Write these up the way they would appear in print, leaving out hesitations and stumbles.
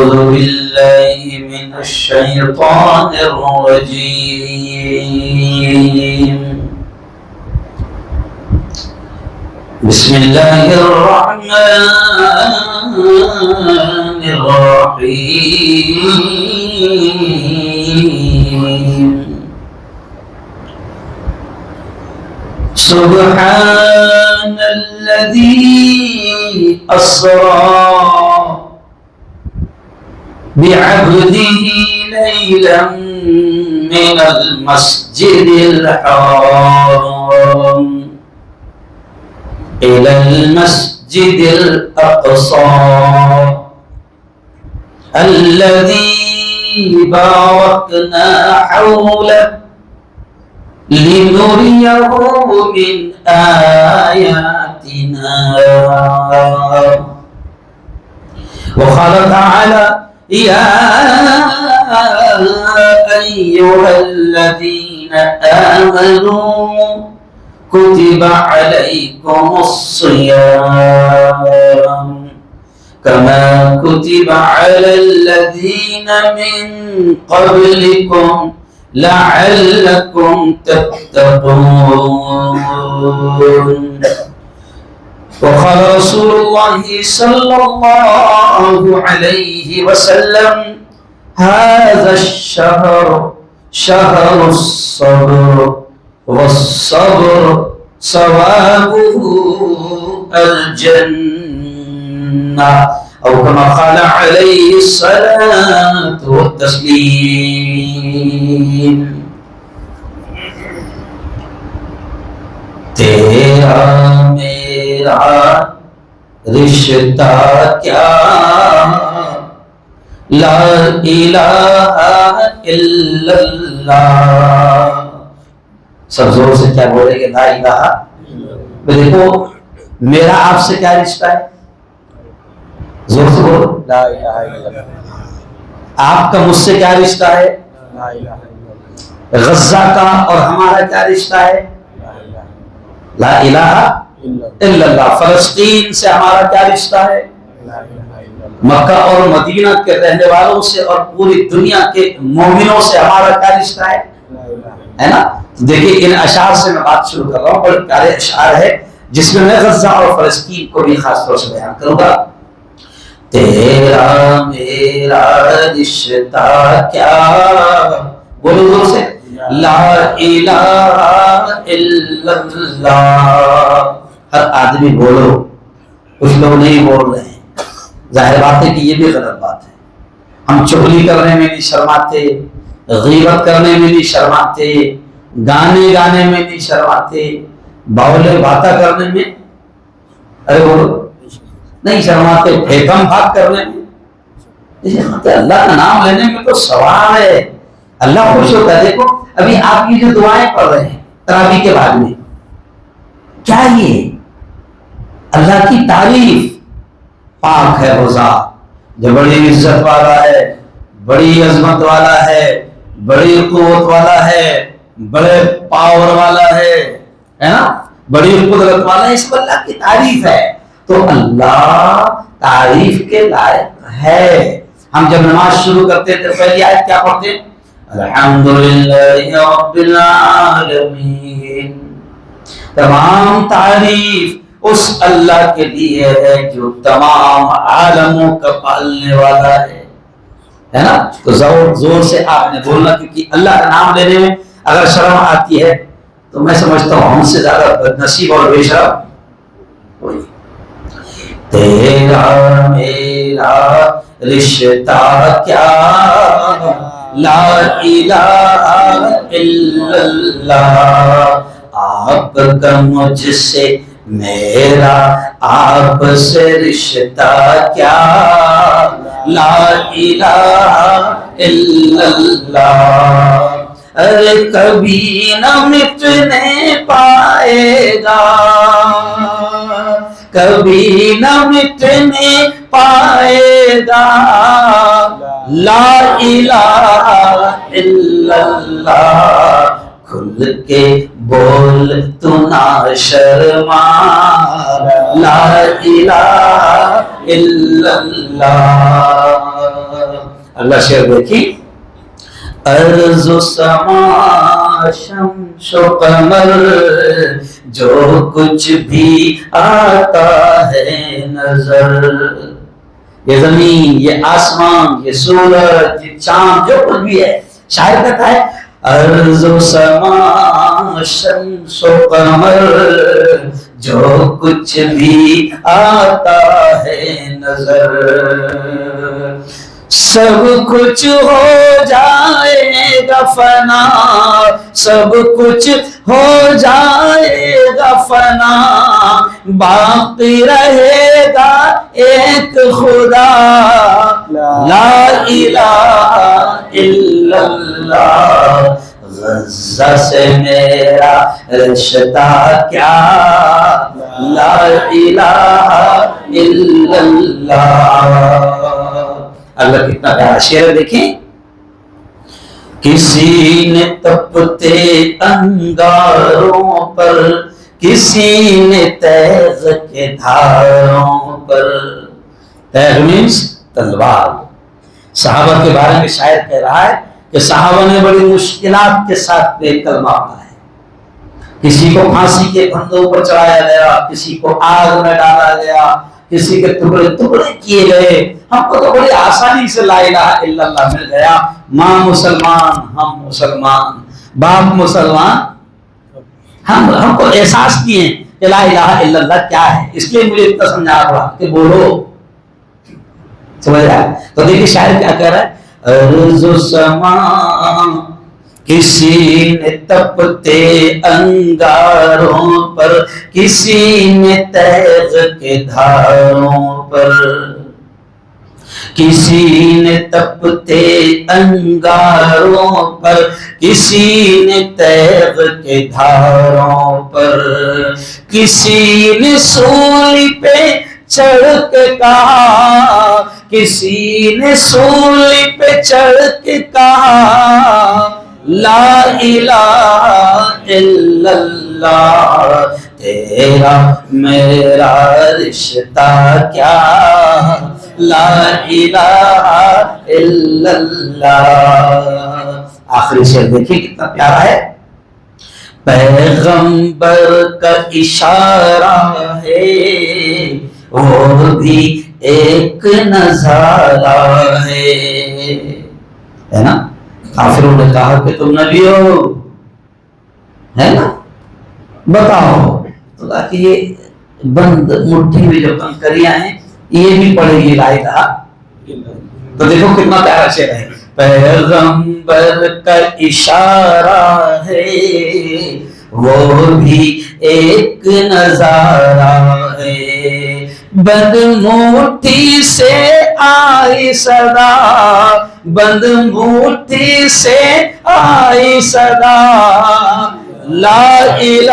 أعوذ بالله من الشيطان الرجيم. بسم الله الرحمن الرحيم. سبحان الذي أسرى بعبده ليلا من المسجد الحرام إلى المسجد الأقصى الذي باركنا حوله لنريه من آياتنا. وقال تعالى: يا أيها الذين آمنوا كتب عليكم الصيام كما كتب على الذين من قبلكم لعلكم تتقون. وقال رسول الله صلى الله عليه وسلم: هذا الشهر شهر الصبر والصبر ثوابه الجنة، أو كما قال عليه الصلاة والتسليم. تیرا میرا رشتہ کیا لا الہ الا اللہ. سب زور سے کیا بولے گے؟ لا الہ. دیکھو میرا آپ سے کیا رشتہ ہے؟ زور سے بولو. لا الہ الا اللہ. آپ کا مجھ سے کیا رشتہ ہے؟ لا الہ الا اللہ. غزہ کا اور ہمارا کیا رشتہ ہے؟ لا الہ الا اللہ. فلسطین سے ہمارا کیا رشتہ ہے؟ مکہ اور مدینہ کے رہنے والوں سے اور پوری دنیا کے مومنوں سے ہمارا کیا رشتہ ہے نا؟ دیکھیے ان اشعار سے میں بات شروع کر رہا ہوں. بڑے پیارے اشعار ہے جس میں میں غزہ اور فلسطین کو بھی خاص طور سے بیان کروں گا. تیرا میرا رشتہ کیا، بولو زور سے، لا الہ الا اللہ. ہر آدمی بولو، کچھ لوگ نہیں بول رہے ہیں. ظاہر بات ہے کہ یہ بھی غلط بات ہے. ہم چغلی کرنے میں نہیں شرماتے، غیبت کرنے میں نہیں شرماتے، گانے میں نہیں شرماتے، باولے باتیں کرنے میں ارے بولو نہیں شرماتے، پھیکم بھاگ کرنے میں نہیں شرماتے. اللہ کا نام لینے میں تو ثواب ہے، اللہ خوش ہوتا ہے. دیکھو ابھی آپ کی جو دعائیں پڑھ رہے ہیں تراویح کے بعد میں، کیا یہ اللہ کی تعریف؟ پاک ہے وہ ذات جو بڑی عزت والا ہے، بڑی عظمت والا ہے، بڑی قوت والا ہے، بڑے پاور والا ہے نا، بڑی قدرت والا ہے. اس کو اللہ کی تعریف ہے. تو اللہ تعریف کے لائق ہے. ہم جب نماز شروع کرتے تھے پہلی آیت کیا پڑھتے؟ الحمدللہ رب العالمین. تمام تعریف اس اللہ کے لیے ہے جو تمام عالموں کا پالنے والا ہے نا. تو زور سے آپ نے بولنا، کیونکہ اللہ کا نام لینے میں اگر شرم آتی ہے تو میں سمجھتا ہوں ہم سے زیادہ بدنصیب اور بے شرم کوئی. تیرا میرا رشتہ کیا لا الہ الا اللہ. آپ کا مجھ سے، میرا آپ سے رشتہ کیا لا الہ الا اللہ. ارے کبھی نہ مٹنے پائے گا، کبھی نہ مٹنے پائے گا لا الہ الا اللہ. کھل کے بول تو نہ شرما لا الہ الا اللہ. اللہ شعر دیکھی، ارض و سما شمس و قمر جو کچھ بھی آتا ہے نظر، یہ زمین، یہ آسمان، یہ سورج، یہ چاند، جو کچھ بھی ہے، شاعر کہتا ہے ارض و سما شمس و قمر جو کچھ بھی آتا ہے نظر، سب کچھ ہو جائے گا فنا، سب کچھ ہو جائے گا فنا، باقی رہے گا ایک خدا، لا الہ الا اللہ، غزہ سے میرا رشتہ کیا، لا الہ الا اللہ۔ اللہ کتنا پیارا شعر ہے، دیکھیں، کسی نے تپتے انگاروں پر، کسی نے تیغ کے دھاروں پر، تیغ مینس تلوار۔ صحابہ کے بارے میں شاعر کہہ رہا ہے کہ صحابہ نے بڑی مشکلات کے ساتھ کلمہ پڑھا ہے، کسی کو پھانسی کے پھندوں پر چڑھایا گیا، کسی کو آگ میں ڈالا گیا، کسی کے ٹکڑے ٹکڑے کیے گئے، ہم کو تو بڑی آسانی سے لا الہ الا اللہ مل گیا، ماں مسلمان ہم مسلمان، باپ مسلمان، ہم کو احساس کیے کہ لا الہ الا اللہ کیا ہے، اس لیے مجھے اتنا سمجھا رہا کہ بولو، سمجھ رہا ہے؟ تو دیکھیے شاعر کیا کہہ رہا ہے، ارض و سما کسی نے تپتے انگاروں پر، کسی نے تیغ کے دھاروں پر، کسی نے تپتے انگاروں پر، کسی نے تیغ کے دھاروں پر، کسی نے سولی پہ چڑھ کے کہا، کسی نے سولی پہ چڑھ کے کہا، لا الہ الا اللہ، تیرا میرا رشتہ کیا، لا الہ الا اللہ۔ آخری شعر دیکھیں کتنا پیارا ہے، پیغمبر کا اشارہ ہے وہ بھی ایک نظارہ ہے نا، کافروں نے کہا کہ تم نبی ہو، ہے نا، بتاؤ، تو کہا کہ یہ بند مٹھی میں جو کنکریاں ہیں یہ بھی پڑے گی لا الہ، تو دیکھو کتنا پیارا شعر ہے، پیغمبر کا اشارہ ہے وہ بھی ایک نظارہ ہے، بند مٹھی سے آئی صدا، بند مٹھی سے آئی صدا، لا الہ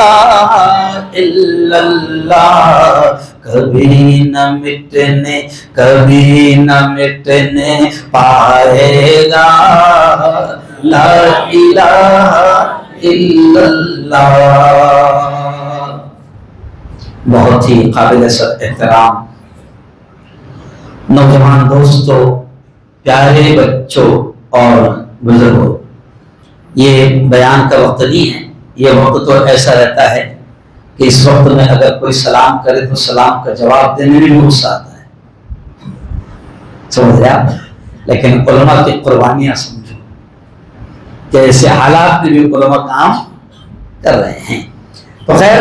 الا اللہ، کبھی نہ مٹنے، کبھی نہ مٹنے پائے گا، لا الہ الا اللہ۔ بہت ہی قابل احترام نوجوان دوستوں، پیارے بچوں اور بزرگوں، یہ بیان کا وقت نہیں ہے، یہ وقت تو ایسا رہتا ہے کہ اس وقت میں اگر کوئی سلام کرے تو سلام کا جواب دینے میں بھی غصہ آتا ہے، سمجھ رہے آپ، لیکن علماء کی قربانیاں سمجھو کہ ایسے حالات میں بھی علماء کام کر رہے ہیں۔ تو خیر،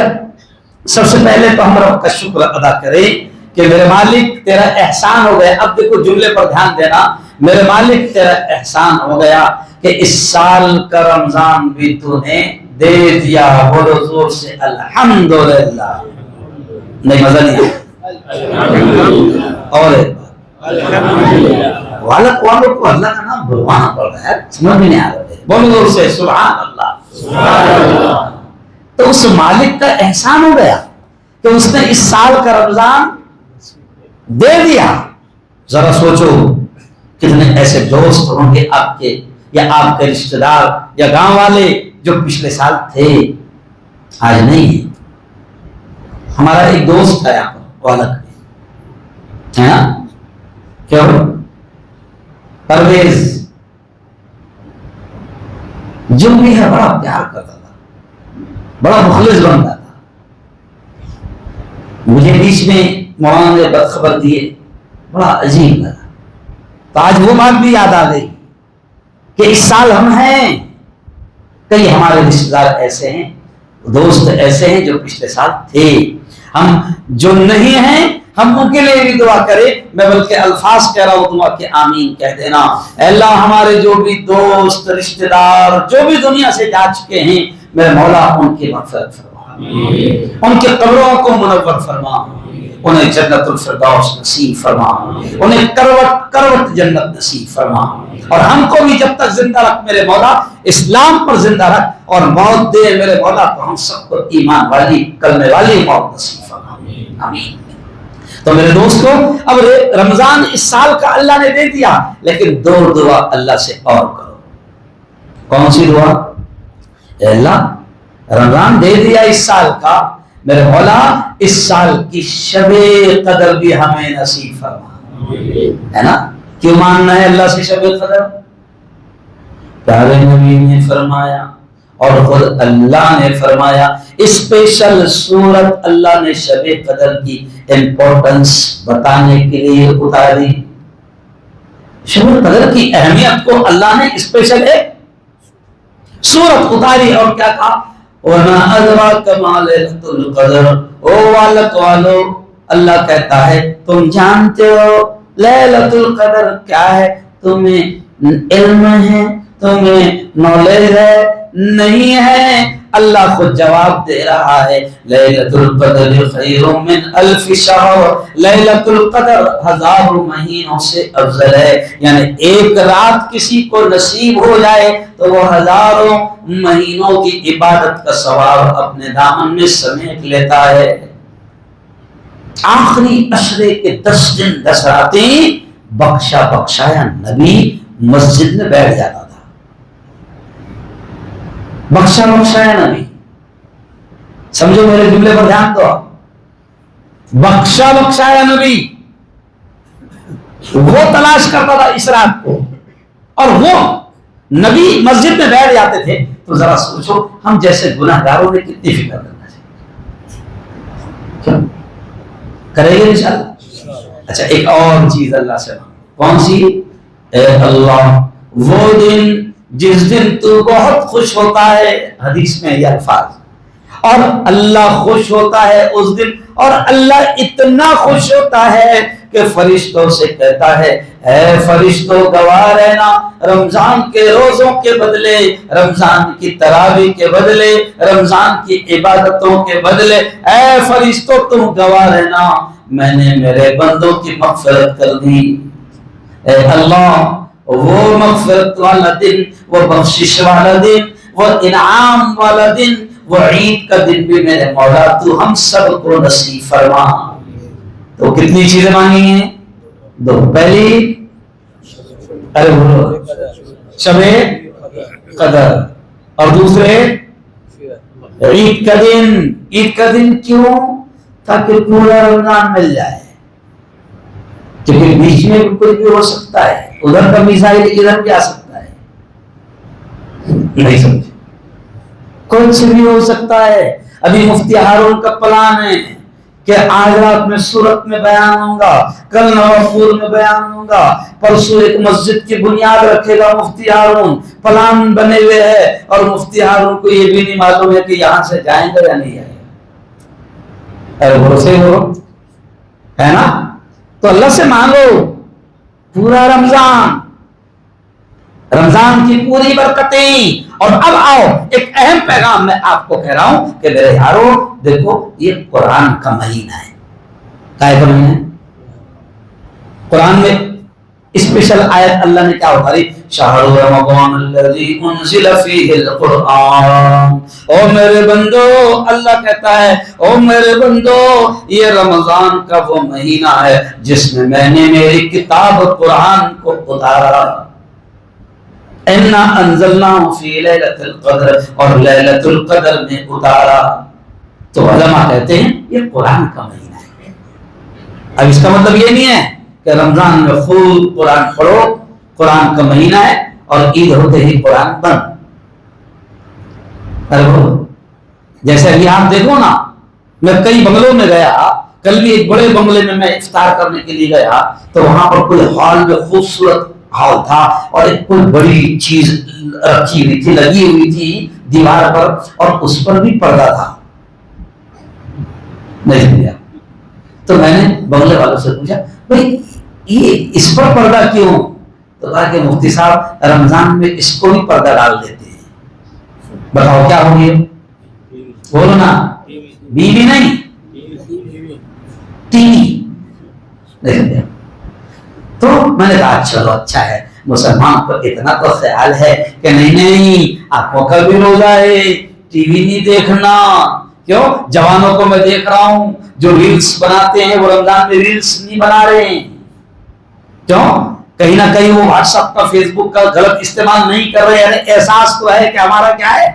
سب سے پہلے تو ہم رب کا شکر ادا کریں کہ میرے مالک تیرا احسان ہو گیا۔ اب دیکھو جملے پر دھیان دینا، میرے مالک تیرا احسان ہو گیا کہ اس سال کا رمضان بھی تو نے دے دیا، بولو زور سے الحمدللہ، نہیں مزہ نہیں آیا، اور ایک بار والوں کو اللہ کا نام بلوانا پڑ رہا ہے، سمجھ میں نہیں آ رہا ہے، بولو زور سے سبحان اللہ، سبحان اللہ۔ تو اس مالک کا احسان ہو گیا کہ اس نے اس سال کا رمضان دے دیا۔ ذرا سوچو کتنے ایسے دوست ہوں گے آپ کے، یا آپ کے رشتہ دار یا گاؤں والے جو پچھلے سال تھے آج نہیں ہے۔ ہمارا ایک دوست ہے یہاں پر والد میں، ہے نا، کیا پرویز جو بھی ہے بڑا پیار کرتا تھا، بڑا مخلص بنتا تھا. مجھے بیچ میں مولانا نے بدخبر دیے، بڑا عجیب لگا. تو آج وہ بات بھی یاد آ گئی کہ اس سال ہم ہیں، کئی ہمارے رشتے دار ایسے ہیں، دوست ایسے ہیں جو پچھلے سال تھے. ہم جو نہیں ہیں ہم ان کے لیے بھی دعا کریں. میں بلکہ الفاظ کہہ رہا ہوں، دعا کے آمین کہہ دینا. اے اللہ ہمارے جو بھی دوست رشتے دار جو بھی دنیا سے جا چکے ہیں، میرے مولا ان کی مغفرت فرما، ان کے قبروں کو منور فرما، انہیں جنت الفردوس نصیب فرما، انہیں کروٹ کروٹ جنت نصیب فرما. اور ہم کو بھی جب تک زندہ رکھ میرے مولا، اسلام پر زندہ رکھ، اور موت دے میرے مولا تو ہم سب کو ایمان والی کلمے والی موت نصیب فرما. آمین. تو میرے دوستو، اب رمضان اس سال کا اللہ نے دے دیا، لیکن دو دعا اللہ سے اور کرو. کون سی دعا؟ اے اللہ رمضان دے دیا اس سال کا، میرے مولا اس سال کی شب قدر بھی ہمیں نصیب فرما. ہے نا؟ کیوں ماننا ہے اللہ سے شب قدر؟ پیارے نبی نے فرمایا اور خود اللہ نے فرمایا، اسپیشل سورت اللہ نے شب قدر کی امپورٹنس بتانے کے لیے اتاری. شب قدر کی اہمیت کو اللہ نے اسپیشل ایک سورت اتاری اور کیا کہا؟ وَمَا أَدْرَاكَ مَا لَيْلَةُ الْقَدْرِ. او والد والو، اللہ کہتا ہے تم جانتے ہو لیلۃ القدر کیا ہے؟ تمہیں علم ہے، تمہیں نالج ہے؟ نہیں ہے. اللہ خود جواب دے رہا ہے، لیلۃ القدر خیر من الف شہر. لیلۃ القدر 1000 مہینوں سے افضل ہے. یعنی ایک رات کسی کو نصیب ہو جائے تو وہ ہزاروں مہینوں کی عبادت کا ثواب اپنے دامن میں سمیٹ لیتا ہے. آخری عشرے کے 10 دن 10 راتیں بخشا بخشایا نبی مسجد میں بیٹھ جاتا تھا. بخشا بخشایا نبی، سمجھو میرے جملے پر دھیان دو. بخشا بخشایا نبی وہ تلاش کرتا تھا اس رات کو، اور وہ نبی مسجد میں بیٹھ جاتے تھے. تو ذرا سوچو ہم جیسے گناہ گاروں نے کتنی فکر کرنا چاہیے. کریں گے انشاءاللہ. اچھا ایک اور چیز اللہ سے، کون سی؟ اے اللہ وہ دن جس دن تو بہت خوش ہوتا ہے، حدیث میں یہ الفاظ، اور اللہ خوش ہوتا ہے اس دن، اور اللہ اتنا خوش ہوتا ہے کہ فرشتوں سے کہتا ہے اے فرشتوں گواہ رہنا، رمضان کے روزوں کے بدلے، رمضان کی تراویح کے بدلے، رمضان کی عبادتوں کے بدلے، اے فرشتوں تم گواہ رہنا میں نے میرے بندوں کی مغفرت کر دی. اے اللہ وہ مغفرت والا دن، وہ بخشش والا دن، وہ انعام والا دن، وہ عید کا دن بھی میرے مولا تو ہم سب کو نصیب فرما. تو کتنی چیزیں مانگی ہیں؟ دو. پہلی ارے بولو شب قدر، اور دوسرے عید کا دن. عید کا دن کیوں؟ تاکہ پورا رمضان مل جائے، کیونکہ بیچ میں کوئی بھی ہو سکتا ہے، ادھر کا میزائل ادھر بھی آ سکتا ہے. نہیں سمجھے؟ کچھ بھی ہو سکتا ہے. ابھی مفتی ہارون کا پلان ہے کہ آج رات میں سورت میں بیان ہوں گا، کل نوپور میں بیان ہوں گا، پرسوں ایک مسجد کی بنیاد رکھے گا مفتی ہارون. پلان بنے ہوئے ہے، اور مفتی ہارون کو یہ بھی نہیں معلوم ہے کہ یہاں سے جائیں گے یا نہیں جائیں گے. بھروسے ہو ہے نا؟ تو اللہ سے مانگو پورا رمضان، رمضان کی پوری برکتیں. اور اب آؤ ایک اہم پیغام میں آپ کو کہہ رہا ہوں کہ میرے یارو دیکھو یہ قرآن کا مہینہ ہے. کیا کا مہینہ ہے؟ قرآن میں اسپیشل آیت اللہ نے کیا اتاری؟ شہر رمضان الذی انزل فیہ القرآن. او میرے بندو، اللہ کہتا ہے او میرے بندو یہ رمضان کا وہ مہینہ ہے جس میں میں نے میری کتاب قرآن کو اتارا. اِنَّا أَنزَلْنَاهُ فِي لَيْلَةِ الْقَدْرِ، اور لیلۃ القدر میں اتارا. تو علماء کہتے ہیں یہ قرآن کا مہینہ ہے. اب اس کا مطلب یہ نہیں ہے کہ رمضان میں خوب قرآن پڑھو، قرآن کا مہینہ ہے اور عید ہوتے ہی قرآن بند. جیسے ابھی آپ دیکھو نا, میں کئی بنگلوں میں گیا, کل بھی ایک بڑے بنگلے میں افطار کرنے کے لیے گیا, تو وہاں پر کوئی ہال میں خوبصورت ہال تھا اور ایک کوئی بڑی چیز رکھی ہوئی تھی, لگی ہوئی تھی دیوار پر, اور اس پر بھی پردہ تھا. نہیں دیا تو میں نے بنگلے والوں سے پوچھا بھائی یہ اس پر پردہ کیوں؟ تو کہا کہ مفتی صاحب رمضان میں اس کو بھی پردہ ڈال دیتے ہیں. بتاؤ کیا ہو گیا؟ بولو نا. بیوی نہیں, ٹی وی. تو میں نے کہا چلو اچھا ہے, مسلمان کو اتنا تو خیال ہے کہ نہیں آنکھوں کا بھی روزہ ہے, ٹی وی نہیں دیکھنا. کیوں؟ جوانوں کو میں دیکھ رہا ہوں جو ریلز بناتے ہیں وہ رمضان میں ریلز نہیں بنا رہے ہیں. کیوں؟ کہیں نہ کہیں وہ واٹس ایپ کا, فیس بک کا غلط استعمال نہیں کر رہے. یعنی احساس تو ہے کہ ہمارا کیا ہے,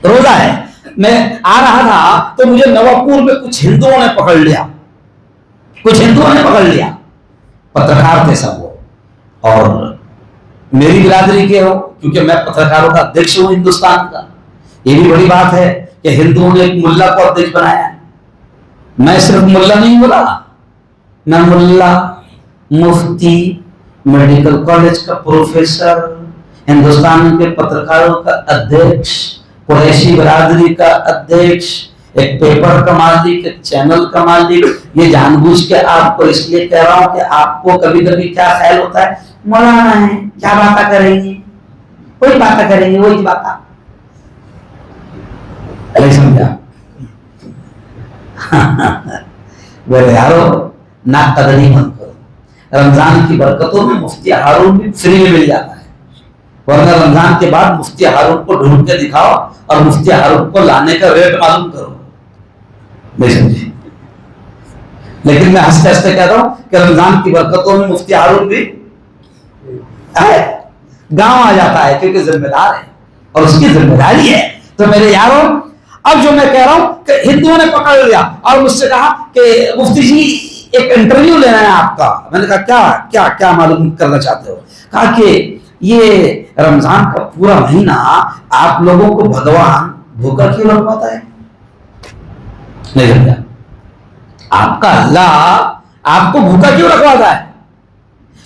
روزہ ہے. میں آ رہا تھا تو مجھے نواپور میں کچھ ہندوؤں نے پکڑ لیا, پترکار تھے سب وہ, اور میری برادری کے ہو, کیونکہ میں پترکاروں کا ادھیکش ہوں ہندوستان کا. یہ بھی بڑی بات ہے کہ ہندوؤں نے ایک ملا کو ادھیکش بنایا. میں صرف ملا نہیں بولا, میں ملا, مفتی, میڈیکل کالج کا پروفیسر, ہندوستان کے پترکاروں کا ادھیکش, قریشی برادری کا ادھیکش, ایک پیپر کا مالک, ایک چینل کا مالک. یہ جان بوجھ کے آپ کو اس لیے کہہ رہا ہوں کہ آپ کو کبھی کبھی کیا خیال ہوتا ہے, مولانا ہے کیا باتیں کریں گے, وہی باتیں کریں گے, وہی باتیں. سمجھا؟ میرے یارو ناک قدری مت کرو. رمضان کی برکتوں میں مفتی ہارون بھی فری میں مل جاتا ہے, ورنہ رمضان کے بعد مفتی ہارون کو ڈھونڈ کے دکھاؤ اور مفتی ہارون کو لانے کا ریٹ معلوم کرو. نہیں سمجھے؟ لیکن میں ہنستے ہنستے کہہ رہا ہوں کہ رمضان کی برکتوں میں مفتی ہارون بھی گاؤں آ جاتا ہے, کیونکہ ذمہ دار ہے اور اس کی ذمہ داری ہے. تو میرے یاروں, اب جو میں کہہ رہا ہوں کہ ہندوؤں نے پکڑ لیا اور مجھ سے کہا کہ مفتی جی ایک انٹرویو لینا ہے آپ کا. میں نے کہا کیا کیا کیا معلوم کرنا چاہتے ہو؟ کہا کہ یہ رمضان کا پورا مہینہ آپ لوگوں کو بھگوان بھوکا کیوں رکھواتا ہے؟ نہیں سمجھا؟ آپ کا اللہ آپ کو بھوکا کیوں رکھواتا ہے,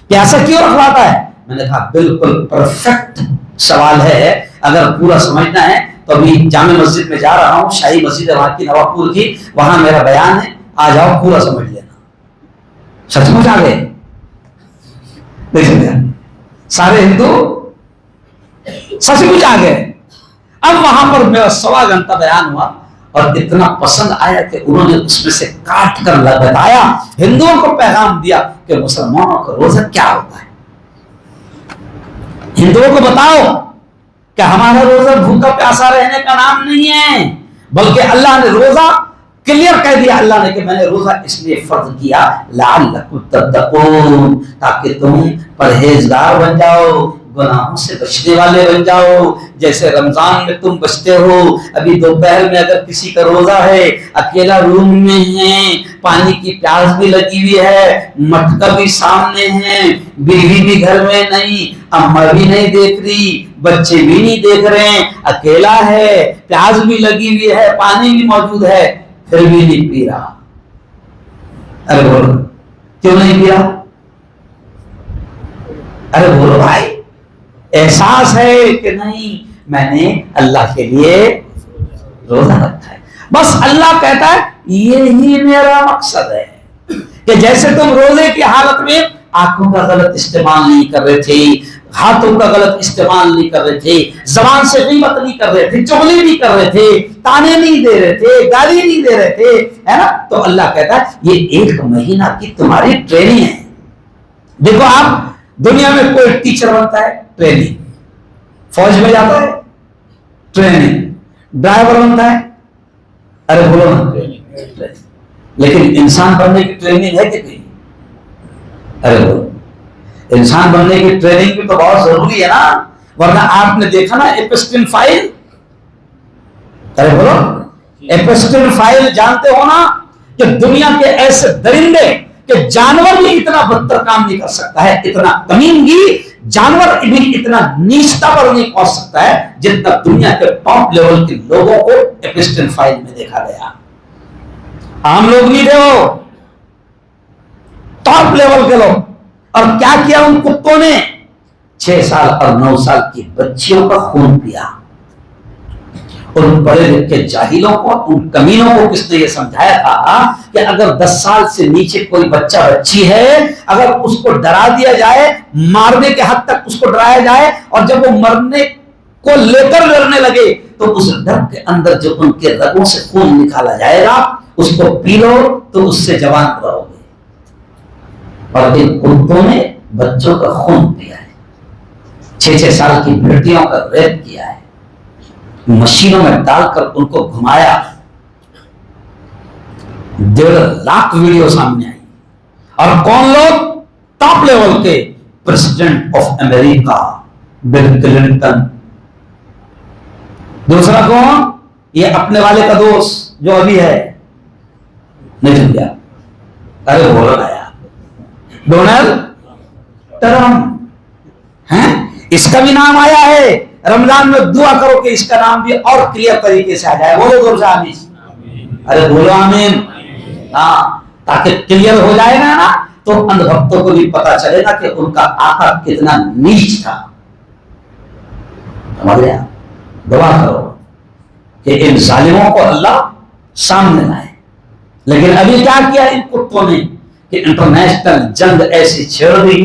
پیاسا کیوں رکھواتا ہے؟ میں نے کہا بالکل پرفیکٹ سوال ہے. اگر پورا سمجھنا ہے تو ابھی جامع مسجد میں جا رہا ہوں, شاہی مسجد ہے وہاں کی, نواپور کی, وہاں میرا بیان ہے, آ جاؤ پورا سمجھ لینا. سچ مچ آ گئے؟ نہیں سمجھا؟ سارے ہندو سچ مچ آ گئے. اب وہاں پر میرا 1.25 گھنٹہ بیان ہوا اور اتنا پسند آیا کہ انہوں نے اس میں سے کاٹ کر بتایا, ہندوؤں کو پیغام دیا کہ مسلمانوں کا روزہ کیا ہوتا ہے. ہندوؤں کو بتاؤ کہ ہمارا روزہ بھوکا پیاسا رہنے کا نام نہیں ہے, بلکہ اللہ نے روزہ کلیئر کہہ دیا, اللہ نے کہ میں نے روزہ اس لیے فرض کیا لعلکم تتقون, تاکہ تم پرہیزگار بن جاؤ, گناہوں سے بچنے والے بن جاؤ. جیسے رمضان میں تم بچتے ہو, ابھی دوپہر میں اگر کسی کا روزہ ہے, اکیلا روم میں ہے, پانی کی پیاس بھی لگی ہوئی ہے, مٹکا بھی سامنے ہے, بیوی بھی گھر میں نہیں, اماں بھی نہیں دیکھ رہی, بچے بھی نہیں دیکھ رہے ہیں, اکیلا ہے, پیاس بھی لگی ہوئی ہے, پانی بھی موجود ہے, پھر بھی نہیں پی رہا. ارے بولو کیوں نہیں پی رہا؟ ارے بولو بھائی, احساس ہے کہ نہیں میں نے اللہ کے لیے روزہ رکھا ہے. بس اللہ کہتا ہے یہی میرا مقصد ہے کہ جیسے تم روزے کی حالت میں آنکھوں کا غلط استعمال نہیں کر رہے تھے, ہاتھوں کا غلط استعمال نہیں کر رہے تھے, زبان سے غیبت نہیں کر رہے تھے, چغلی نہیں کر رہے تھے, تانے نہیں دے رہے تھے, گالی نہیں دے رہے تھے, ہے نا, تو اللہ کہتا ہے یہ 1 مہینہ کی تمہاری ٹریننگ ہے. دیکھو آپ دنیا میں کوئی ٹیچر بنتا ہے, ٹریننگ, فوج میں جاتا ہے, ٹریننگ, ڈرائیور بنتا ہے, ارے بولو نا, لیکن انسان بننے کی ٹریننگ ہے کہ نہیں؟ ارے بولو, انسان بننے کی ٹریننگ بھی تو بہت ضروری ہے نا, ورنہ آپ نے دیکھا نا ایپسٹین فائل, ارے بولو ایپسٹین فائل جانتے ہو نا, کہ دنیا کے ایسے درندے کہ جانور بھی اتنا بدتر کام نہیں کر سکتا ہے، اتنا کمینگی جانور بھی اتنا نیچتا پر نہیں پہنچ سکتا ہے جتنا دنیا کے ٹاپ لیول کے لوگوں کو ایپسٹن فائل میں دیکھا گیا. عام لوگ نہیں تھے، وہ ٹاپ لیول کے لوگ. اور کیا کیا ان کتوں نے؟ 6 سال اور 9 سال کی بچیوں کا خون پیا. ان بڑے لکھے جاہلوں کو، ان کمینوں کو کس نے یہ سمجھایا تھا کہ اگر 10 سال سے نیچے کوئی بچہ بچی ہے، اگر اس کو ڈرا دیا جائے، مارنے کے حد تک اس کو ڈرایا جائے، اور جب وہ مرنے کو لے کر لڑنے لگے تو اس ڈر کے اندر جو ان کے رگوں سے خون نکالا جائے گا اس کو پی لو تو اس سے جوان رہو گے. اور ان کتوں نے بچوں کا خون پیا ہے، 6 سال کی بیٹیوں کا ریپ کیا ہے، مشینوں میں ڈال کر ان کو گھمایا. 1.5 لاکھ ویڈیو سامنے آئی. اور کون لوگ؟ ٹاپ لیول کے president of America Bill Clinton. دوسرا کون؟ یہ اپنے والے کا دوست جو ابھی ہے، نہیں سمجھا؟ ارے بولو نا یار، ڈونلڈ ٹرمپ. اس کا بھی نام آیا ہے. رمضان میں دعا کرو کہ اس کا نام بھی اور کلیئر طریقے سے آ جائے. بولو زور سے آمین. ارے بولو آمین. ہاں، تاکہ کلیئر ہو جائے نا تو اندھ بھکتوں کو بھی پتا چلے گا کہ ان کا آقا کتنا نیچ تھا. سمجھ گیا؟ دعا کرو کہ ان ظالموں کو اللہ سامنے لائے. لیکن ابھی کیا کیا ان کتوں نے کہ انٹرنیشنل جنگ ایسی چھیڑ دی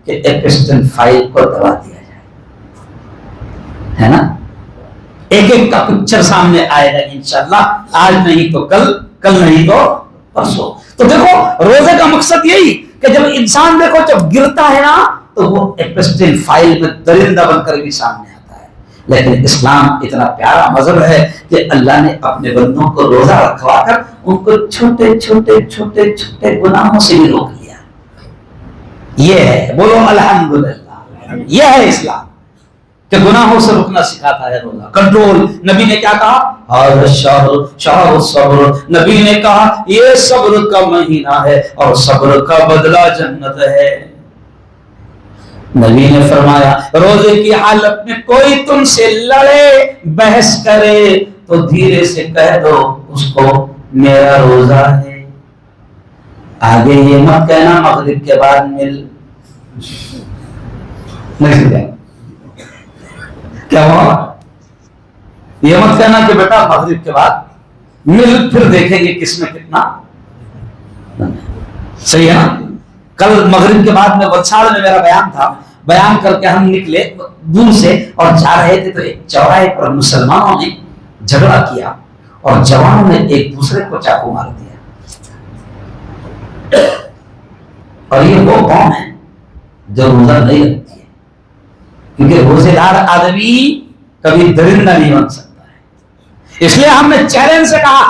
کہ ایپسٹن فائل کو دبا دیا جائے، ہے نا؟ ایک ایک کا پکچر سامنے آئے گا انشاءاللہ، آج نہیں تو کل، کل نہیں تو پرسوں. تو دیکھو روزے کا مقصد یہی کہ جب انسان دیکھو جب گرتا ہے نا تو وہ ایپسٹن فائل میں درندہ بن کر بھی سامنے آتا ہے. لیکن اسلام اتنا پیارا مذہب ہے کہ اللہ نے اپنے بندوں کو روزہ رکھوا کر ان کو چھوٹے چھوٹے چھوٹے چھوٹے گناہوں سے بھی روک لیا. یہ ہے، بولو الحمدللہ، یہ ہے اسلام کہ گناہوں سے رکنا سکھاتا ہے روزہ. کنٹرول. نبی نے کیا کہا؟ شہر الصبر. نبی نے کہا یہ صبر کا مہینہ ہے اور صبر کا بدلہ جنت ہے. نبی نے فرمایا روزے کی حالت میں کوئی تم سے لڑے، بحث کرے تو دھیرے سے کہہ دو اس کو میرا روزہ ہے. آگے یہ مت کہنا مغرب کے بعد مل. نہیں سمجھا کیا ہوا؟ یہ مت کہنا کہ بیٹا مغرب کے بعد مل، پھر دیکھیں گے کس میں کتنا. صحیح ہے نا؟ کل مغرب کے بعد میں ولساڑ میں میرا بیان تھا، بیان کر کے ہم نکلے دور سے اور جا رہے تھے تو ایک چوراہے پر مسلمانوں نے جھگڑا کیا اور جوانوں نے ایک دوسرے کو چاقو مار دیا. اور یہ وہ قوم ہے جو روزہ نہیں رکھتی ہے، کیونکہ روزے دار آدمی کبھی درندہ نہیں بن سکتا ہے. اس لیے ہم نے چیلنج سے کہا،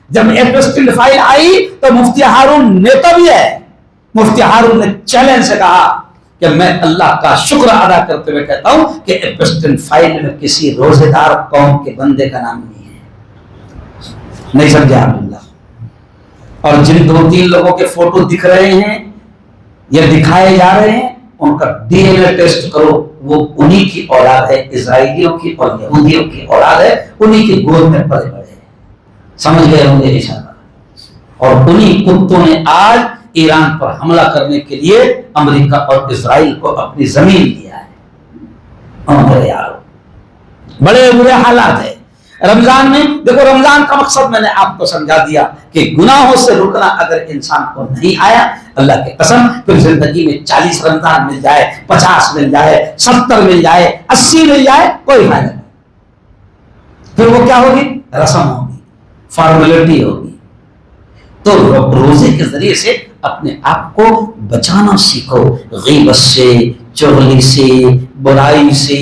جب ایپسٹن فائل آئی تو مفتی ہارون نیتا بھی ہے، مفتی ہارون نے چیلنج سے کہا کہ میں اللہ کا شکر ادا کرتے ہوئے کہتا ہوں کہ ایپسٹن فائل میں کسی روزے دار قوم کے بندے کا نام نہیں ہے. نہیں سمجھا اللہ؟ اور جن 2-3 لوگوں کے فوٹو دکھ رہے ہیں یا دکھائے جا رہے ہیں ان کا ڈی این اے ٹیسٹ کرو، وہ انہی کی اولاد ہے، اسرائیلیوں کی اور یہودیوں کی اولاد ہے، انہی کی گود میں پلے بڑے ہیں. سمجھ گئے ہوں گے اشارہ. اور انہی کتوں نے آج ایران پر حملہ کرنے کے لیے امریکہ اور اسرائیل کو اپنی زمین دیا ہے. بڑے برے حالات ہیں. رمضان میں دیکھو، رمضان کا مقصد میں نے آپ کو سمجھا دیا کہ گناہوں سے رکنا اگر انسان کو نہیں آیا، اللہ کی قسم پھر زندگی میں 40 رمضان مل جائے، 50 مل جائے، 70 مل جائے، 80 مل جائے، کوئی فائدہ نہیں. پھر وہ کیا ہوگی؟ رسم ہوگی، فارمیلٹی ہوگی. تو روزے کے ذریعے سے اپنے آپ کو بچانا سیکھو، غیبت سے، چغلی سے، برائی سے،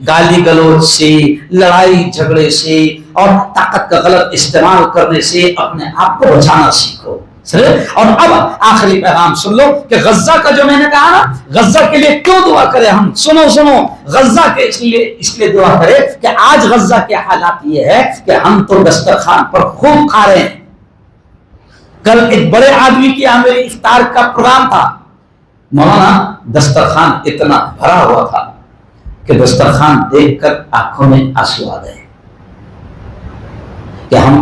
گالی گلوچ سے، لڑائی جھگڑے سے اور طاقت کا غلط استعمال کرنے سے اپنے آپ کو بچانا سیکھو. اور اب آخری پیغام سن لو کہ غزہ کا جو میں نے کہا نا، غزہ کے لیے کیوں دعا کرے ہم؟ سنو، غزہ کے اس لیے دعا کرے کہ آج غزہ کے حالات یہ ہے کہ ہم تو دسترخوان پر خوب کھا رہے ہیں، کل ایک بڑے آدمی کی یہاں میری افطار کا پروگرام تھا، مولانا دسترخوان اتنا بھرا ہوا تھا کہ دسترخوان دیکھ کر آنکھوں میں آنسو آ گئے کہ ہم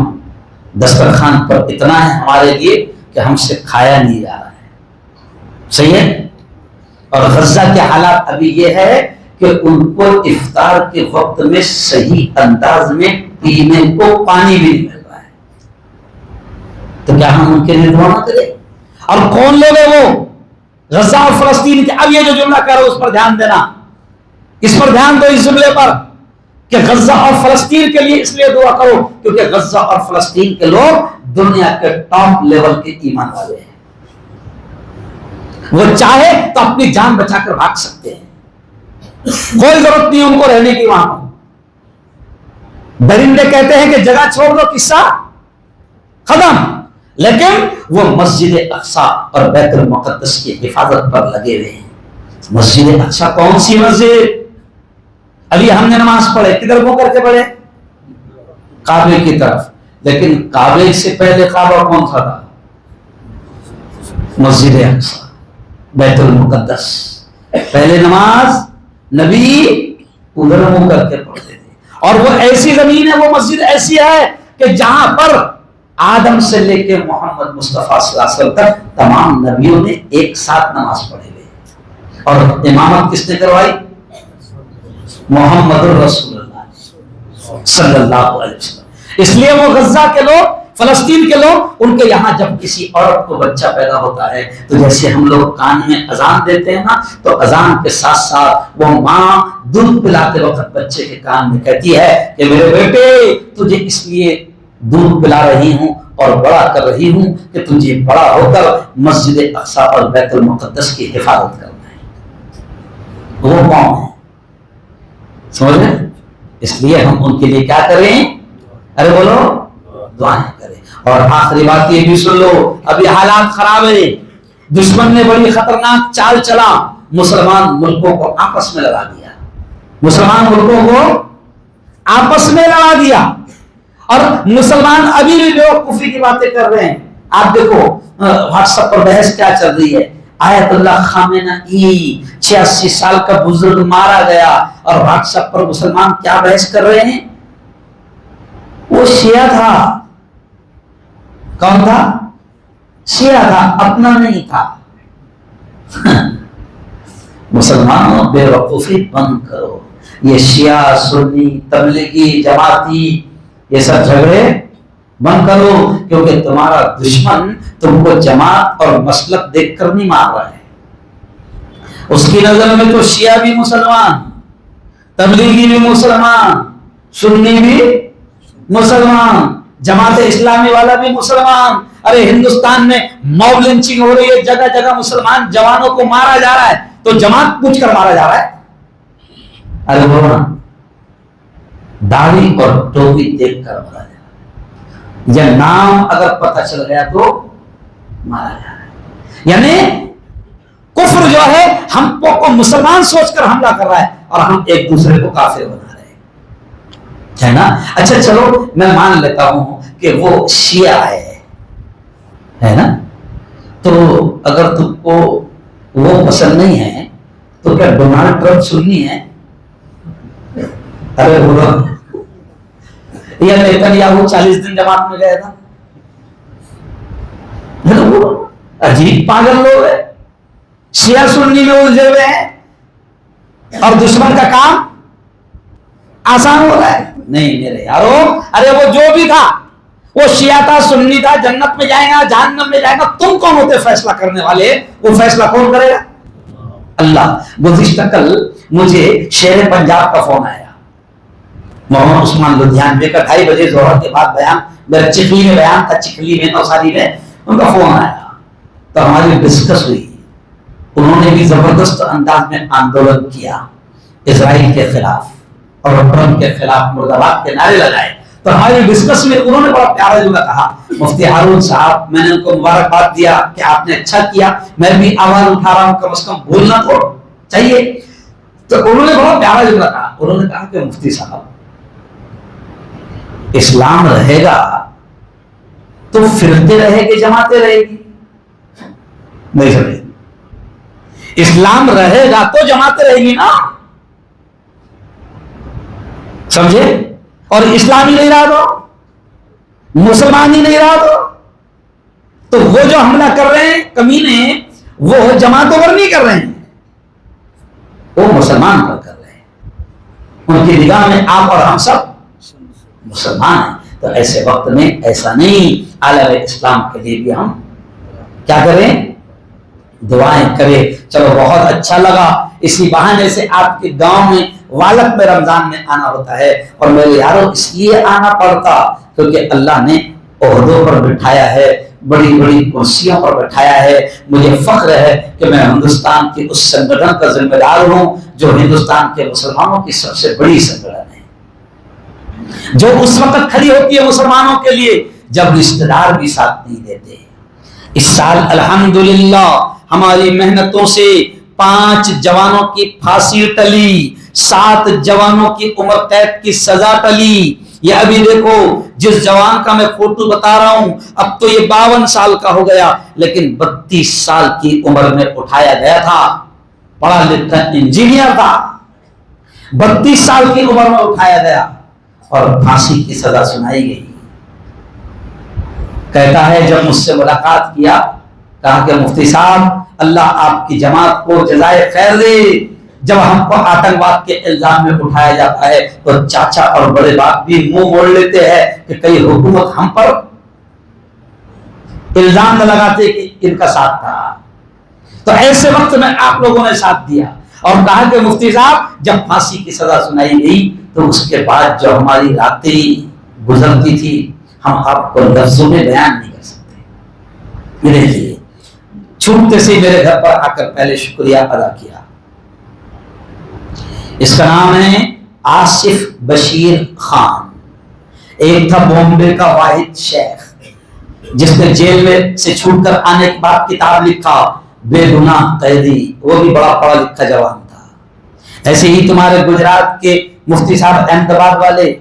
دسترخوان پر اتنا ہے ہمارے لیے کہ ہم سے کھایا نہیں جا رہا ہے. صحیح ہے. اور غزہ کے حالات ابھی یہ ہے کہ ان کو افطار کے وقت میں صحیح انداز میں پینے کو پانی بھی نہیں مل رہا ہے. تو کیا ہم ان کے لیے دعا نہ کریں؟ اور کون لوگ ہیں وہ غزہ اور فلسطین کے؟ اب یہ جو جملہ کہہ رہا ہوں اس پر دھیان دینا، اس پر دھیان دو، اس جملے پر کہ غزہ اور فلسطین کے لیے اس لیے دعا کرو کیونکہ غزہ اور فلسطین کے لوگ دنیا کے ٹاپ لیول کے ایمان والے ہیں. وہ چاہے تو اپنی جان بچا کر بھاگ سکتے ہیں، کوئی ضرورت نہیں ان کو رہنے کی وہاں. درندے کہتے ہیں کہ جگہ چھوڑ دو، قصہ ختم. لیکن وہ مسجد اقصی اور بیت المقدس کی حفاظت پر لگے ہوئے ہیں. مسجد اقصی کون سی مسجد؟ ابھی ہم نے نماز پڑھے کدھر منہ کر کے پڑھے؟ کعبے کی طرف. لیکن کعبے سے پہلے کعبہ کون سا تھا؟ مسجد اقصی، بیت المقدس. پہلے نماز نبی ادھر منہ کر کے پڑھتے تھے. اور وہ ایسی زمین ہے، وہ مسجد ایسی ہے کہ جہاں پر آدم سے لے کے محمد مصطفیٰ صلی اللہ علیہ وسلم تک تمام نبیوں نے ایک ساتھ نماز پڑھے ہوئے. اور امامت کس نے کروائی؟ محمد رسول اللہ صلی اللہ علیہ وسلم. اس لیے وہ غزہ کے لوگ، فلسطین کے لوگ، ان کے یہاں جب کسی عورت کو بچہ پیدا ہوتا ہے تو جیسے ہم لوگ کان میں اذان دیتے ہیں نا، تو اذان کے ساتھ ساتھ وہ ماں دودھ پلاتے وقت بچے کے کان میں کہتی ہے کہ میرے بیٹے تجھے اس لیے دودھ پلا رہی ہوں اور بڑا کر رہی ہوں کہ تجھے بڑا ہو کر مسجد اقصی اور بیت المقدس کی حفاظت کرنا ہے. وہ کون ہے؟ سمجھ رہے؟ اس لیے ہم ان کے لیے کیا کریں؟ ارے بولو دعائیں کریں. اور آخری بات یہ بھی سن لو، ابھی حالات خراب ہے، دشمن نے بڑی خطرناک چال چلا، مسلمان ملکوں کو آپس میں لڑا دیا. مسلمان ملکوں کو آپس میں لڑا دیا. اور مسلمان ابھی بھی بیوقوفی کی باتیں کر رہے ہیں. آپ دیکھو واٹس ایپ پر بحث کیا چل رہی ہے. آیت اللہ خامنئی 86 سال کا بزرگ مارا گیا اور واٹس ایپ پر مسلمان کیا بحث کر رہے ہیں؟ وہ شیعہ تھا. کون تھا؟ شیعہ تھا، اپنا نہیں تھا. مسلمانوں بے وقوفی بند کرو. یہ شیعہ، سنی، تبلیغی، جماعتی، یہ سب جھگڑے بند کرو، کیونکہ تمہارا دشمن تم کو جماعت اور مسلک دیکھ کر نہیں مار رہا ہے. اس کی نظر میں تو شیعہ بھی مسلمان، تبلیغی بھی مسلمان، سنی بھی مسلمان، جماعت اسلامی والا بھی مسلمان. ارے ہندوستان میں موب لنچنگ ہو رہی ہے، جگہ جگہ مسلمان جوانوں کو مارا جا رہا ہے، تو جماعت پوچھ کر مارا جا رہا ہے. ارے بولو نا، داڑھی اور ٹوپی دیکھ کر مارا جا رہا ہے، یا نام اگر پتہ چل گیا تو مارا جا رہا ہے. یعنی کفر جو ہے ہم کو مسلمان سوچ کر حملہ کر رہا ہے اور ہم ایک دوسرے کو کافر بنا رہے ہیں، ہے نا. اچھا چلو میں مان لیتا ہوں کہ وہ شیعہ ہے نا. تو اگر تم کو وہ پسند نہیں ہے تو کیا ڈونلڈ ٹرمپ سننی ہے؟ ارے بولو، یا نیتنیاہو 40 دن جماعت میں گیا تھا. عجیب پاگل لوگ ہیں، شیعہ سنی میں الجھے ہوئے ہیں اور دشمن کا کام آسان ہو رہا ہے. نہیں میرے یارو، ارے وہ جو بھی تھا، وہ شیعہ تھا، سنی تھا، جنت میں جائے گا جہنم میں جائے گا، تم کون ہوتے فیصلہ کرنے والے؟ وہ فیصلہ کون کرے گا؟ اللہ. گزشتہ کل مجھے شیر پنجاب کا فون آیا، محمد عثمان لدھیانوی کا 2:30 بجے ظہر کے بعد بیان، میرا چکھلی میں بیان تھا، چکھلی میں نوساری میں، ان کا فون آیا تو ہماری ڈسکس ہوئی. انہوں نے بھی زبردست انداز میں آندولن کیا اسرائیل کے خلاف اور ٹرمپ کے خلاف، مرد آباد کے نعرے لگائے. تو ہماری ڈسکس میں انہوں نے بڑا پیارا جملہ کہا، مفتی ہارون صاحب، میں نے ان کو مبارکباد دیا کہ آپ نے اچھا کیا، میں بھی آواز اٹھا رہا ہوں، کم از کم بولنا تو چاہیے. تو انہوں نے بڑا پیارا جملہ کہا، انہوں نے کہا کہ مفتی صاحب، اسلام رہے گا تو فرقے رہے گی جماعتیں رہے گی؟ نہیں سمجھے؟ اسلام رہے گا تو جماعتیں رہے گی نا، سمجھے؟ اور اسلام ہی نہیں رہا تو، مسلمان ہی نہیں رہا تو وہ جو حملہ کر رہے ہیں کمینے، وہ جماعتوں پر نہیں کر رہے ہیں، وہ مسلمان پر کر رہے ہیں. ان کی نگاہ میں آپ اور ہم سب مسلمان ہیں. تو ایسے وقت میں ایسا نہیں، عالم اسلام کے لیے بھی ہم کیا کریں؟ دعائیں کریں. چلو بہت اچھا لگا، اسی بہانے سے آپ کے گاؤں میں والد میں رمضان میں آنا ہوتا ہے. اور میرے یارو اس لیے آنا پڑتا کیونکہ اللہ نے عہدوں پر بٹھایا ہے، بڑی بڑی کرسیوں پر بٹھایا ہے. مجھے فخر ہے کہ میں ہندوستان کے اس سنگٹھن کا ذمہ دار ہوں جو ہندوستان کے مسلمانوں کی سب سے بڑی سنگٹھن ہے، جو اس وقت کھڑی ہوتی ہے مسلمانوں کے لیے جب رشتہ دار بھی ساتھ نہیں دیتے. اس سال الحمدللہ ہماری محنتوں سے 5 جوانوں کی پھانسی ٹلی، 7 جوانوں کی عمر قید کی سزا ٹلی. یہ ابھی دیکھو جس جوان کا میں فوٹو بتا رہا ہوں اب تو یہ 52 سال کا ہو گیا، لیکن 32 سال کی عمر میں اٹھایا گیا تھا، پڑھا لکھا انجینئر تھا، 32 سال کی عمر میں اٹھایا گیا اور پھانسی کی سزا سنائی گئی. کہتا ہے جب مجھ سے ملاقات کیا، کہا کہ مفتی صاحب اللہ آپ کی جماعت کو جزائے خیر دے. جب ہم کو آتنکواد کے الزام میں اٹھایا جاتا ہے تو چاچا اور بڑے باپ بھی منہ موڑ لیتے ہیں کہ کئی حکومت ہم پر الزام نہ لگاتے کہ ان کا ساتھ تھا. تو ایسے وقت میں آپ لوگوں نے ساتھ دیا اور کہا کہ مفتی صاحب جب پھانسی کی سزا سنائی گئی تو اس کے بعد جو ہماری راتیں گزرتی تھی ہم آپ کو لفظوں میں بیان نہیں کر سکتے. یہ دیکھیے چھوٹے سے میرے گھر پر آ کر پہلے شکریہ ادا کیا. اس کا نام ہے آصف بشیر خان. ایک تھا بامبے کا واحد شیخ جس نے جیل میں سے چھوٹ کر آنے کے بعد کتاب لکھا بے گناہ قیدی، وہ بھی بڑا پڑھا لکھا جوان تھا. ایسے ہی تمہارے گجرات کے مفتی صاحب احمد آباد والے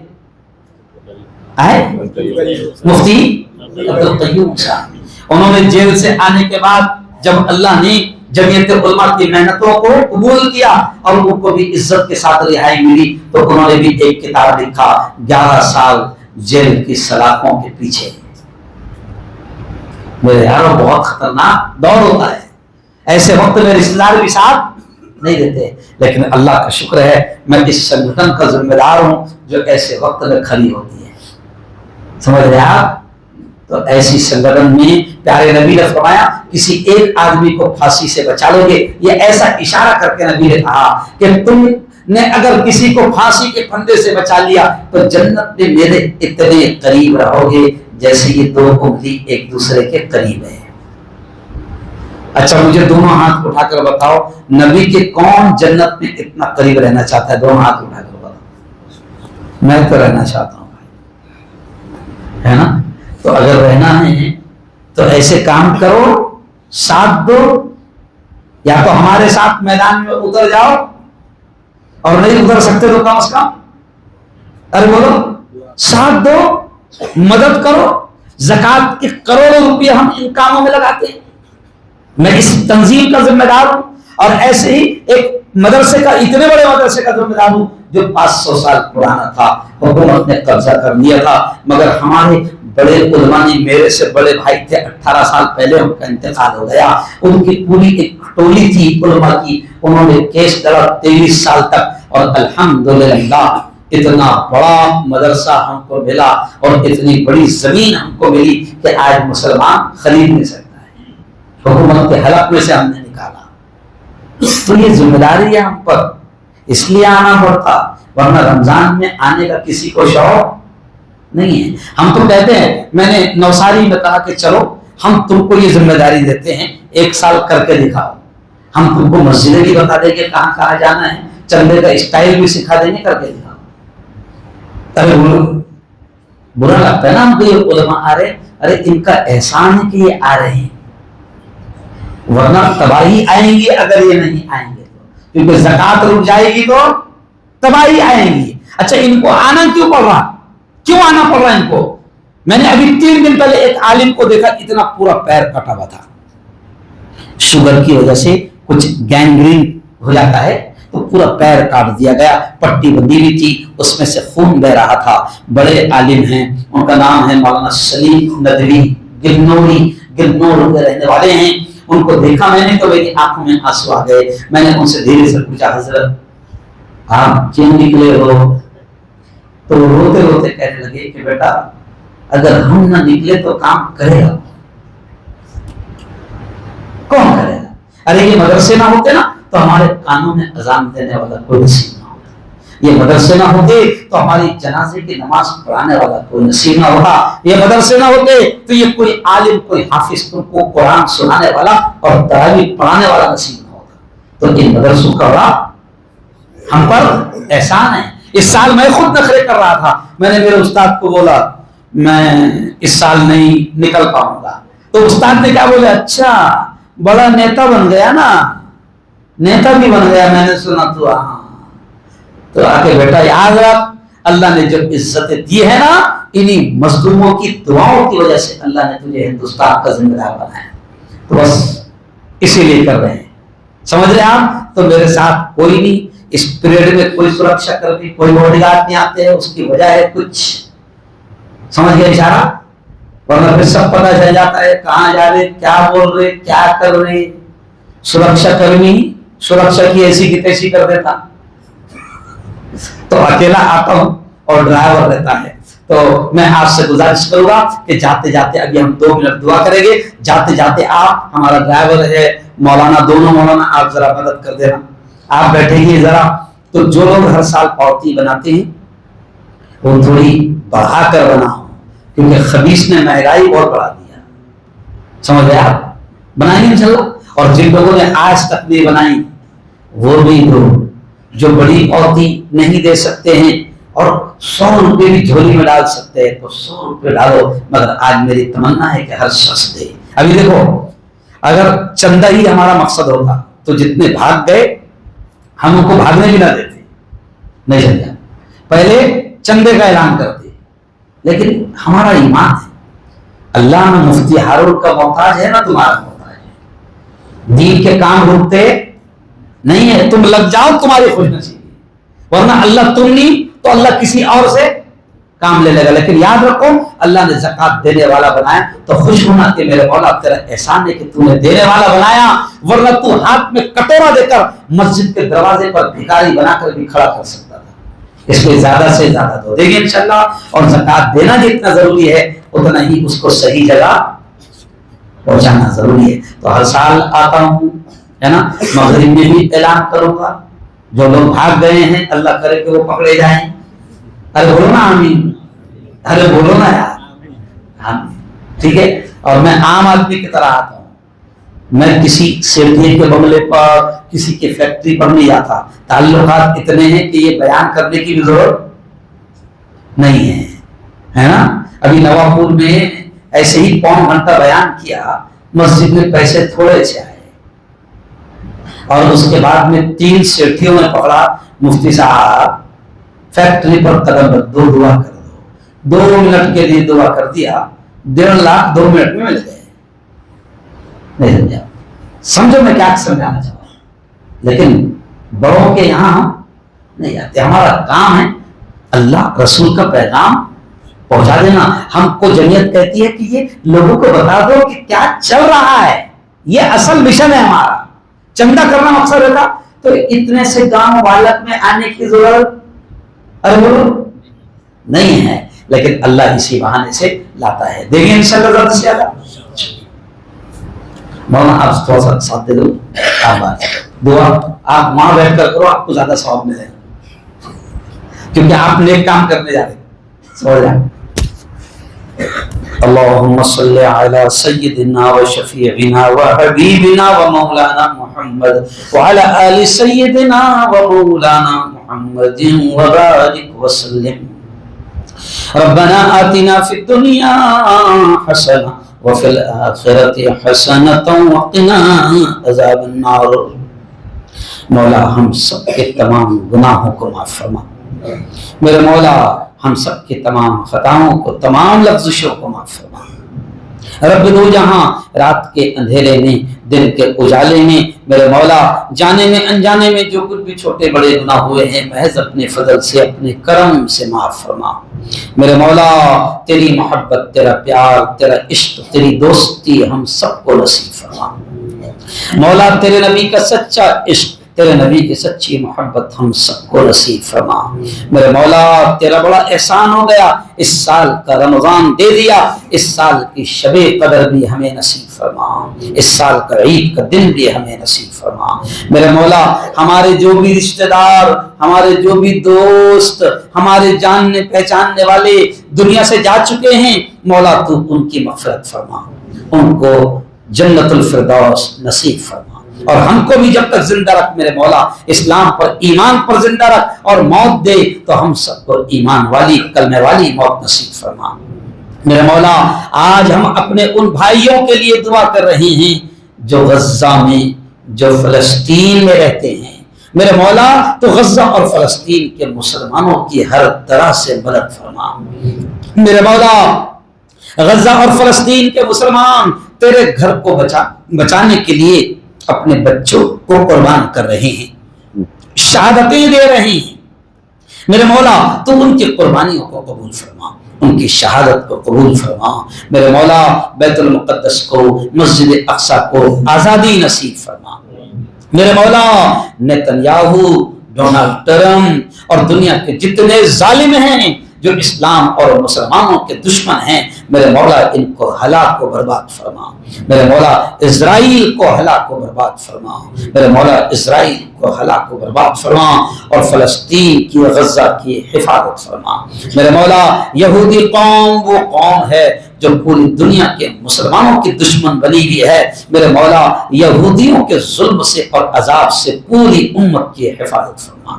مفتی عبدالقیوم صاحب، انہوں نے جیل سے آنے کے بعد جب اللہ نے جمعیت علماء کی محنتوں کو قبول کیا اور ان کو بھی عزت کے ساتھ رہائی ملی تو انہوں نے بھی ایک کتاب لکھا 11 سال جیل کی سلاخوں کے پیچھے. میرے یاروں بہت خطرناک دور ہوتا ہے، ایسے وقت میں رشتہ دار بھی ساتھ نہیں دیتے، لیکن اللہ کا شکر ہے میں اس سنگٹھن کا ذمہ دار ہوں جو ایسے وقت میں کھڑی ہوتی ہے. سمجھ رہے آپ؟ تو ایسی سنگٹھن میں پیارے نبی نے فرمایا کسی ایک آدمی کو پھانسی سے بچا لو گے. یہ ایسا اشارہ کر کے نبی نے کہا کہ تم نے اگر کسی کو پھانسی کے پھندے سے بچا لیا تو جنت میں میرے اتنے قریب رہو گے جیسے یہ 2 انگلی ایک دوسرے کے قریب ہے. اچھا مجھے دونوں ہاتھ اٹھا کر بتاؤ نبی کے کون جنت میں اتنا قریب رہنا چاہتا ہے؟ دونوں ہاتھ اٹھا کر بتاؤ. میں تو رہنا چاہتا ہوں بھائی، ہے نا؟ تو اگر رہنا ہے تو ایسے کام کرو، ساتھ دو، یا تو ہمارے ساتھ میدان میں اتر جاؤ اور نہیں اتر سکتے تو کم از کم ارے بولو ساتھ دو، مدد کرو. زکوٰۃ کے کروڑوں روپے ہم ان کاموں میں لگاتے ہیں. میں اس تنظیم کا ذمہ دار ہوں اور ایسے ہی ایک مدرسے کا، اتنے بڑے مدرسے کا ذمہ دار ہوں جو 500 سال پرانا تھا، حکومت نے قبضہ کر لیا تھا مگر ہمارے بڑے علماء نے، میرے سے بڑے بھائی تھے 18 سال پہلے ان کا انتقال ہو گیا، ان کی پوری ایک ٹولی تھی علماء کی، انہوں نے کیس لڑا 23 سال تک اور الحمدللہ اتنا بڑا مدرسہ ہم کو ملا اور اتنی بڑی زمین ہم کو ملی کہ آج مسلمان خرید نہیں سکتا ہے، حکومت کے حلق میں سے ہم نے نکالا. تو یہ ذمہ داری ہے ہم پر، اس لیے آنا پڑتا، ورنہ رمضان میں آنے کا کسی کو شوق نہیں ہے. ہم تو کہتے ہیں، میں نے نوساری میں کہا کہ چلو ہم تم کو یہ ذمہ داری دیتے ہیں 1 سال کر کے دکھاؤ، ہم تم کو مسجدیں بھی بتا دیں گے کہاں کہاں جانا ہے، چندے کا اسٹائل بھی سکھا دیں گے، کر کے دکھاؤ. ارے برا لگتا ہے نا ہم کو یہ علماء آ رہے، ارے ان کا احسان ہے کہ یہ آ رہے ہیں، ورنہ تباہی آئیں گی اگر یہ نہیں آئیں گے تو، کیونکہ زکوٰۃ رک جائے گی تو تباہی آئیں گی. اچھا ان کو آنا کیوں پڑ رہا، کیوں آنا پڑ رہا ان کو؟ میں نے ابھی 3 دن پہلے ایک عالم کو دیکھا، اتنا پورا پیر کٹا ہوا تھا، شوگر کی وجہ سے کچھ گینگرین ہو جاتا ہے تو پورا پیر کاٹ دیا گیا، پٹی بندھی ہوئی تھی، اس میں سے خون بہ رہا تھا۔ بڑے عالم ہیں، ان کا نام ہے مولانا سلیم ندوی، گلنور کے رہنے والے ہیں۔ ان کو دیکھا میں نے تو میری آنکھوں میں آنسو آ گئے۔ میں نے ان سے دھیرے سے پوچھا، حضرت آپ کیوں نکلے ہو؟ تو روتے روتے کہنے لگے کہ بیٹا اگر ہم نہ نکلے تو کام کرے گا کون کرے گا؟ ارے یہ مدرسے نہ ہوتے نا تو ہمارے کانوں میں اذان دینے والا کوئی نصیب نہ ہوتا، یہ مدرسے نہ ہوتے تو ہماری جنازے کی نماز پڑھانے والا کوئی نصیب نہ ہوتا، یہ مدرسے نہ ہوتے تو یہ کوئی عالم کوئی حافظ کو قرآن سنانے والا اور تراویح پڑھانے والا نصیب نہ ہوتا۔ تو ان مدرسوں کا بڑا ہم پر احسان ہے۔ اس سال میں خود نخرے کر رہا تھا، میں نے میرے استاد کو بولا میں اس سال نہیں نکل پاؤں گا، تو استاد نے کیا بولا، اچھا بڑا نیتا بن گیا نا، نیتا بھی بن گیا، میں نے سنا تو ہاں۔ تو آ کے بیٹا یاد رکھ، اللہ نے جو عزتیں دی ہے نا انہی مظلوموں کی دعاؤں کی وجہ سے اللہ نے تجھے ہندوستان کا ذمہ دار بنایا، تو بس اسی لیے کر رہے ہیں، سمجھ رہے آپ؟ تو میرے ساتھ کوئی نہیں، اس پیریڈ میں کوئی سرکشا کرمی کوئی باڈی گارڈ نہیں آتے ہیں، اس کی وجہ ہے کچھ، سمجھ گئے اشارہ؟ ورنہ پھر سب پتہ چل جاتا ہے کہاں جا رہے، کیا بول رہے، کیا کر رہے۔ سرکشا کرمی سرکشا کی ایسی کی تیسی کر دیتا، تو اکیلا آتا ہوں اور ڈرائیور رہتا ہے۔ تو میں آپ سے گزارش کروں گا کہ جاتے جاتے ابھی ہم 2 منٹ دعا کریں گے، جاتے جاتے آپ ہمارا ڈرائیور ہے مولانا، دونوں مولانا آپ ذرا مدد کر دینا، آپ بیٹھیں گے ذرا۔ تو جو لوگ ہر سال پاوتی بناتے ہیں وہ تھوڑی بڑھا کر بناؤ، کیونکہ خبیث نے مہنگائی بہت بڑھا دیا، سمجھ گئے آپ؟ بنائیں گے انشاءاللہ۔ اور جن لوگوں نے آج تک نہیں بنائی وہ بھی دو، جو بڑی پاوتی نہیں دے سکتے ہیں اور 100 روپے بھی جھولی میں ڈال سکتے ہیں تو 100 روپے ڈالو، مگر آج میری تمنا ہے کہ ہر شخص دے۔ ابھی دیکھو اگر چندہ ہی ہمارا مقصد ہوتا تو جتنے بھاگ گئے ہم ان کو بھاگنے بھی نہ دیتے، نہیں سمجھا؟ پہلے چندے کا اعلان کرتے، لیکن ہمارا ایمان ہے اللہ نہ مفتی ہارون کا محتاج ہے نہ تمہارا محتاج ہے، دین کے کام رکتے نہیں ہے، تم لگ جاؤ تمہاری خوش نصیبی، ورنہ اللہ تم نہیں تو اللہ کسی اور سے کام لے لے گا۔ لیکن یاد رکھو اللہ نے زکات دینے والا بنایا تو خوش ہونا کہ میرے مولا تیرا احسان ہے کہ تو نے دینے والا بنایا، ورنہ تو ہاتھ میں کٹورا دے کر مسجد کے دروازے پر بھکاری بنا کر بھی کھڑا کر سکتا تھا۔ اس لیے زیادہ سے زیادہ دو دیں گے انشاءاللہ، اور زکات دینا جتنا ضروری ہے اتنا ہی اس کو صحیح جگہ پہنچانا ضروری ہے۔ تو ہر سال آتا ہوں ہے نا، مغرب میں بھی اعلان کروں گا، جو لوگ بھاگ گئے ہیں اللہ کرے کہ وہ پکڑے جائیں۔ ارے بولو نا آمین، ارے بولو نا یار آمین، ٹھیک ہے؟ اور میں عام آدمی کی طرح آتا ہوں، میں کسی سیٹھی کے بنگلے پر کسی کی فیکٹری پر نہیں جاتا، تعلقات اتنے ہیں کہ یہ بیان کرنے کی بھی ضرورت نہیں ہے نا۔ ابھی نواپور میں ایسے ہی 1.25 گھنٹہ بیان کیا، مسجد میں پیسے تھوڑے سے آئے اور اس کے بعد میں 3 سیٹھیوں نے پکڑا، مفتی صاحب فیکٹری پر قدم رکھ دو، دعا کر دو، 2 منٹ کے لیے دعا کر دیا، 1.5 لاکھ 2 منٹ میں مل گئے۔ نہیں سمجھا؟ سمجھو میں کیا سمجھانا چاہتا ہوں، لیکن بڑوں کے یہاں ہم نہیں آتے، ہمارا کام ہے اللہ رسول کا پیغام پہنچا دینا۔ ہم کو جمعیت کہتی ہے کہ یہ لوگوں کو بتا دو کہ کیا چل رہا ہے، یہ اصل مشن ہے ہمارا، چندہ کرنا مقصد ہوتا تو اتنے سے گاؤں والک میں آنے کی ضرورت نہیں ہے، لیکن اللہ اسی بہانے سے لاتا ہے۔ دیکھیں انشاءاللہ زیادہ سے زیادہ مولانا آپ تھوڑا سا ساتھ دے دو، آپ بات دعا آپ وہاں بیٹھ کر کرو، آپ کو زیادہ ثواب ملے گا کیونکہ آپ نیک کام کرنے جا رہے ہیں، سمجھ رہے ہیں؟ اللهم صل على سيدنا وشفيعنا وحبيبنا ومولانا محمد وعلى آل سيدنا ومولانا محمد وبارك وسلم. ربنا آتنا في الدنيا حسنة وفي الآخرة حسنة وقنا عذاب النار. مولا ہم سب کے تمام گناہوں کو معاف فرما، میرے مولا ہم سب کے تمام خطاؤں کو، تمام لفظشوں کو معاف فرما۔ رب دو جہاں، رات کے اندھیرے میں، دن کے اجالے میں، میرے مولا جانے میں انجانے میں جو کچھ بھی چھوٹے بڑے گناہ ہوئے ہیں محض اپنے فضل سے، اپنے کرم سے معاف فرما۔ میرے مولا تیری محبت، تیرا پیار، تیرا عشق، تیری دوستی ہم سب کو نصیب فرما۔ مولا تیرے نبی کا سچا عشق، تیرے نبی کی سچی محبت ہم سب کو نصیب فرما۔ میرے مولا تیرا بڑا احسان ہو گیا، اس سال کا رمضان دے دیا، اس سال کی شب قدر بھی ہمیں نصیب فرما، اس سال کا عید کا دن بھی ہمیں نصیب فرما۔ میرے مولا ہمارے جو بھی رشتہ دار، ہمارے جو بھی دوست، ہمارے جاننے پہچاننے والے دنیا سے جا چکے ہیں، مولا تو ان کی مغفرت فرما، ان کو جنت الفردوس نصیب فرما، اور ہم کو بھی جب تک زندہ رکھ میرے مولا، اسلام پر ایمان پر زندہ رکھ، اور موت دے تو ہم سب کو ایمان والی کلمہ والی موت نصیب فرما۔ میرے مولا آج ہم اپنے ان بھائیوں کے لیے دعا کر رہے ہیں جو غزہ میں، جو فلسطین میں رہتے ہیں، میرے مولا تو غزہ اور فلسطین کے مسلمانوں کی ہر طرح سے مدد فرما۔ میرے مولا غزہ اور فلسطین کے مسلمان تیرے گھر کو بچانے کے لیے اپنے بچوں کو قربان کر رہے ہیں، شہادتیں دے رہے ہیں، میرے مولا تو ان کی قربانیوں کو قبول فرما، ان کی شہادت کو قبول فرما۔ میرے مولا بیت المقدس کو، مسجد اقصی کو آزادی نصیب فرما۔ میرے مولا نیتنیاہو، ڈونلڈ ٹرمپ اور دنیا کے جتنے ظالم ہیں جو اسلام اور مسلمانوں کے دشمن ہیں، میرے مولا ان کو ہلاک و برباد فرما۔ میرے مولا اسرائیل کو ہلاک و برباد فرما، میرے مولا اسرائیل کو ہلاک و برباد فرما، اور فلسطین کی، غزہ کی حفاظت فرما۔ میرے مولا یہودی قوم وہ قوم ہے جو پوری دنیا کے مسلمانوں کی دشمن بنی ہوئی ہے، میرے مولا یہودیوں کے ظلم سے اور عذاب سے پوری امت کی حفاظت فرما۔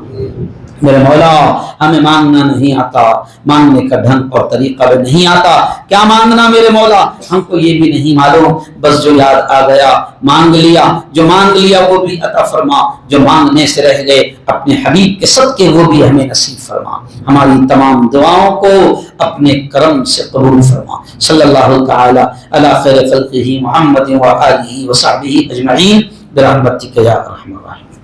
میرے مولا ہمیں مانگنا نہیں آتا، مانگنے کا ڈھنگ اور طریقہ بھی نہیں آتا، کیا مانگنا میرے مولا ہم کو یہ بھی نہیں معلوم، بس جو یاد آ گیا مانگ لیا، جو مانگ لیا وہ بھی عطا فرما، جو مانگنے سے رہ گئے اپنے حبیب کے صدقے وہ بھی ہمیں نصیب فرما۔ ہماری تمام دعاؤں کو اپنے کرم سے قبول فرما۔ صلی اللہ تعالی علی خیر خلقہ محمد و آلہ و صحبہ اجمعین برحمتک یا ارحم الراحمین۔